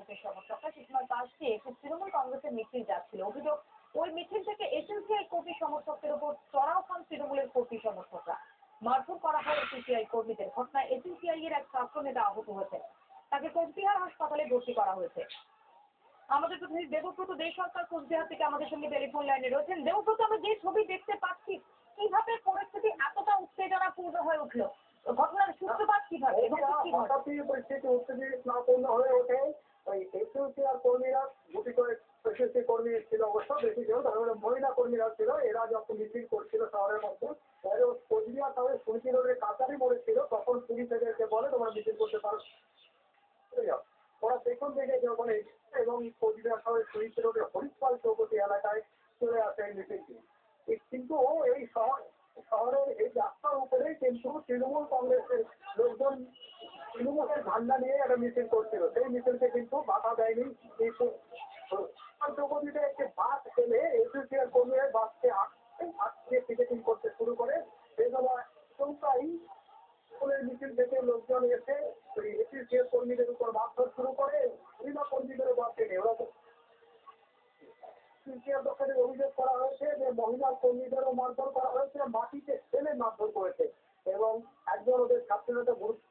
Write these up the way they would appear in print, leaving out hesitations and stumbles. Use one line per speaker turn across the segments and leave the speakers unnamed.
কর্মী সমর্থকরা সে সময় পাশ দিয়ে একটি তৃণমূল কংগ্রেসের মিছিল যাচ্ছিল। অভিযোগ, ওই মিছিল থেকে এসএসসিআই কর্মী সমর্থকদের উপর চড়াও খান তৃণমূলের কর্মী সমর্থকরা। মারধর করা হয় এসএসসিআই কর্মীদের। ঘটনায় এসএসসিআই এর এক ছাত্র নেতা আহত হয়েছে, তাকে কোচবিহার হাসপাতালে ভর্তি করা হয়েছে। আমাদের প্রতিনিধি দেবব্রত দে সরকার কোচবিহার থেকে আমাদের সঙ্গে টেলিফোন লাইনে রয়েছেন। দেবব্রত, আমরা যে ছবি দেখতে পাচ্ছি, কিভাবে পরিস্থিতি এতটা উত্তেজনাপূর্ণ হয়ে উঠলো? ঘটনার সূত্রপাত কিভাবে এবং
হঠাৎই পরিস্থিতি উত্তেজনাপূর্ণ হয়ে ওঠে। ওই এসএসসিআর কর্মীরা গুটি করে এসএসসি কর্মী ছিল, অবশ্য বেশি ছিল, তার মধ্যে মহিলা কর্মীরা ছিল। এরা যখন মিছিল করছিল শহরের মধ্যে, কোচবিহার শহরে শুনছিল কাছারি মোড়ে ছিল, তখন পুলিশ এদেরকে বলে তোমরা মিছিল করতে পারো। ওরা পেছন থেকে যখন এবং কোচবিহার শহরের শুনছিল হরিপাল চৌপতি এলাকায় চলে আসে এই মিছিলটি। কিন্তু এই শহরের এই রাস্তার উপরেই কিন্তু তৃণমূল কংগ্রেসের লোকজন তৃণমূলের ঝান্ডা নিয়ে একটা মিছিল করছিল। সেই মিছিলকে কিন্তু বাধা দেয়নি। এই চৌপতিতে একটি বাস ফেলে এসএসসিআর কর্মীরা বাসকে আটকে পিকেটিং করতে শুরু করে। সেই সময় চৌকাই স্কুলের মিছিল থেকে লোকজন এসে এসএসসিআর কর্মীদের উপর মারধর শুরু করে। মহিলা কর্মীদেরও বাদ নেই। ওরা দোকানে অভিযোগ করা হয়েছে যে মহিলা কর্মীদেরও মারধর করা হয়েছে, মাটিতে ফেলে মারধর করেছে এবং একজন ওদের ছাত্রনেতা গুরুত্ব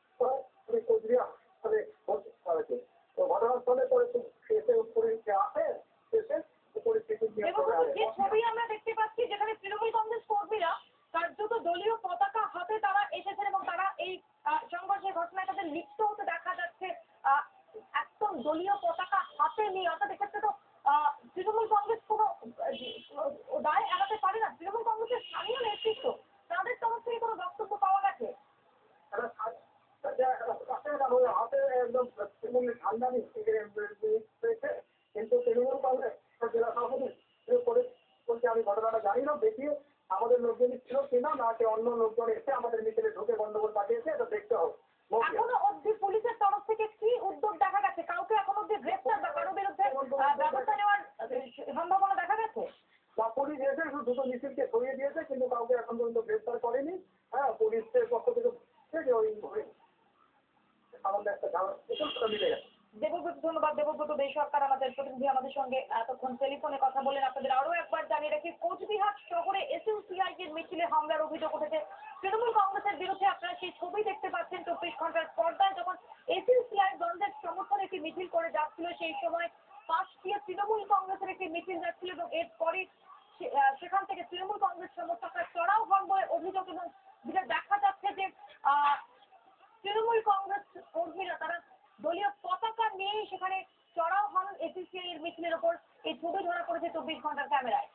কোচবিহার হাসপাতালে ভর্তি করা হয়েছে। তো ঘটনাস্থলে এসে আসে এসে পরিস্থিতি
যে ছবি আমরা দেখতে পাচ্ছি, যেখানে তৃণমূল কংগ্রেস কর্মীরা কার্যত দলীয় পতাকা হাতে তারা এসেছেন এবং তারা এই সংঘর্ষের ঘটনায় তাদের লিপ্ত হতে দেখা যাচ্ছে একদম দলীয় পতাকা হাতে নিয়ে। অর্থাৎ এক্ষেত্রে তো তৃণমূল কংগ্রেস কোনো দায় এড়াতে পারে না। তৃণমূল কংগ্রেসের স্থানীয় নেতৃত্ব, তাদের তরফ থেকে কোনো বক্তব্য পাওয়া গেছে?
হাতে একদম তৃণমূলের ঠান্ডা হয়েছে, কিন্তু তৃণমূল কংগ্রেস জেলা সভাপতি বলছে আমি ঘটনাটা জানি না, দেখি আমাদের লোকজনই ছিল কিনা, নাকি অন্য লোকজন এসে আমাদের মিছিলে ঢুকে গন্ডগোল পাঠিয়েছে, এটা দেখতে হবে।
এখনো অবধি পুলিশের তরফ থেকে কি উদ্যোগ দেখা গেছে? কাউকে এখনো অবধি গ্রেফতার বা কারো বিরুদ্ধে ব্যবস্থা নেওয়ার সম্ভাবনা দেখা গেছে?
পুলিশ এসে দুটো মিছিলকে সরিয়ে দিয়েছে, কিন্তু কাউকে এখন পর্যন্ত গ্রেফতার করেনি। হ্যাঁ, পুলিশের পক্ষ থেকে আমাদের একটা ঝামেলা মিলে গেছে।
দেবব্রত, ধন্যবাদ। দেবব্রত দে সরকার আমাদের প্রতিনিধি আমাদের সঙ্গে এতক্ষণ টেলিফোনে কথা বলেন। আপনাদের আরো একবার জানিয়ে রাখি, কোচবিহার শহরে এসএসসিআই এর মিছিলে হামলার অভিযোগ উঠেছে তৃণমূল কংগ্রেসের বিরুদ্ধে। আপনারা সেই ছবি দেখতে পাচ্ছেন 24 ঘন্টার পর্দায়। যখন এসএসসিআই দ্বন্দ্বের সমর্থনে একটি মিছিল করে যাচ্ছিল, সেই সময় পাশ দিয়ে তৃণমূল কংগ্রেসের একটি মিছিল যাচ্ছিল এবং এরপরে সেখান থেকে তৃণমূল কংগ্রেস সমর্থকরা চড়াও হন বলে অভিযোগ। এবং যেটা দেখা যাচ্ছে যে তৃণমূল কংগ্রেস কর্মীরা তারা দলীয় পতাকা নিয়েই সেখানে চড়াও হন এসএসসিআই এর মিছিলের ওপর। এই ছবি ধরা পড়েছে 24 ঘন্টার ক্যামেরায়।